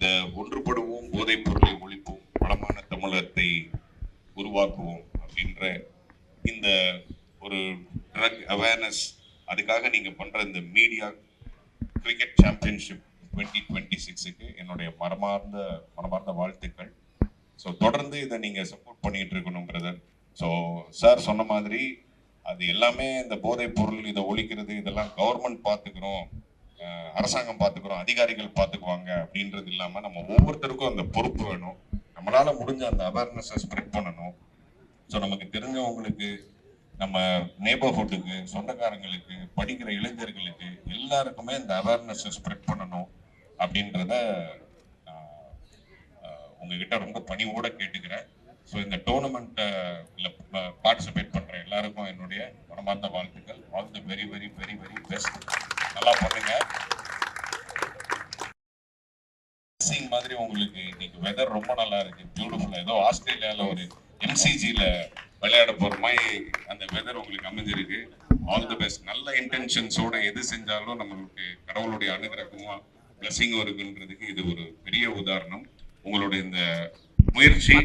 இந்த ஒன்றுபடுவோம், போதைப் பொருளை ஒழிப்போம், வளமான தமிழகத்தை உருவாக்குவோம் அப்படின்ற இந்த ஒரு ட்ரக் அவேர்னஸ், அதுக்காக நீங்க பண்ற இந்த மீடியா கிரிக்கெட் சாம்பியன்ஷிப் 2026க்கு என்னுடைய மனமார்ந்த வாழ்த்துக்கள். ஸோ தொடர்ந்து இதை நீங்க சப்போர்ட் பண்ணிட்டு இருக்கணும் பிரதர். ஸோ சார் சொன்ன மாதிரி அது எல்லாமே இந்த போதைப் பொருள் இதை ஒழிக்கிறது இதெல்லாம் கவர்மெண்ட் பார்த்துக்கிறோம், அரசாங்கம் பார்த்துக்கிறோம், அதிகாரிகள் பார்த்துக்குவாங்க அப்படின்றது இல்லாமல் நம்ம ஒவ்வொருத்தருக்கும் அந்த பொறுப்பு வேணும். நம்மளால முடிஞ்ச அந்த அவேர்னஸை ஸ்ப்ரெட் பண்ணணும். ஸோ நமக்கு தெரிஞ்சவங்களுக்கு, நம்ம நெய்பர்ஹுட்டுக்கு, சொந்தக்காரங்களுக்கு, படிக்கிற இளைஞர்களுக்கு எல்லாருக்குமே இந்த அவேர்னஸை ஸ்ப்ரெட் பண்ணணும் அப்படின்றத உங்ககிட்ட ரொம்ப பணிவோட கேட்டுக்கிறேன். ஸோ இந்த டோர்னமெண்ட்டில் பார்ட்டிசிபேட் பண்ணுற எல்லாருக்கும் என்னுடைய மனமார்ந்த வாழ்த்துக்கள். All the very very very very best. நல்லா பண்ணுங்க. மாதிரி உங்களுக்கு இன்னைக்கு வெதர் ரொம்ப நல்லா இருக்கு, பியூட்டிஃபுல்லா. ஏதோ ஆஸ்திரேலியாவில் ஒரு எம்சிஜியில் விளையாட போற மாதிரி அந்த வெதர் உங்களுக்கு அமைஞ்சிருக்கு. All the best. நல்ல இன்டென்ஷன்ஸோட எது செஞ்சாலும் நம்மளுக்கு கடவுளுடைய அனுகிரகமும் பிளஸிங்கும் இருக்குன்றதுக்கு இது ஒரு பெரிய உதாரணம். உங்களுடைய இந்த முயற்சி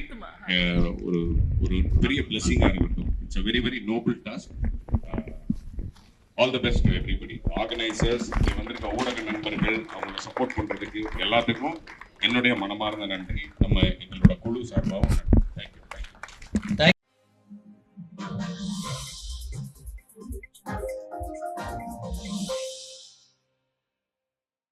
ஒரு ஒரு பெரிய பிளஸிங்கா இருக்கட்டும். It's a very very noble task. All the best to everybody. Organisers, வந்திருக்க ஊடக நண்பர்கள், அவங்களை சப்போர்ட் பண்றதுக்கு எல்லாத்துக்கும் என்னுடைய மனமார்ந்த நன்றி. நம்ம எங்களோட குழு சார்பாகவும் நன்றி. தேங்க்யூ.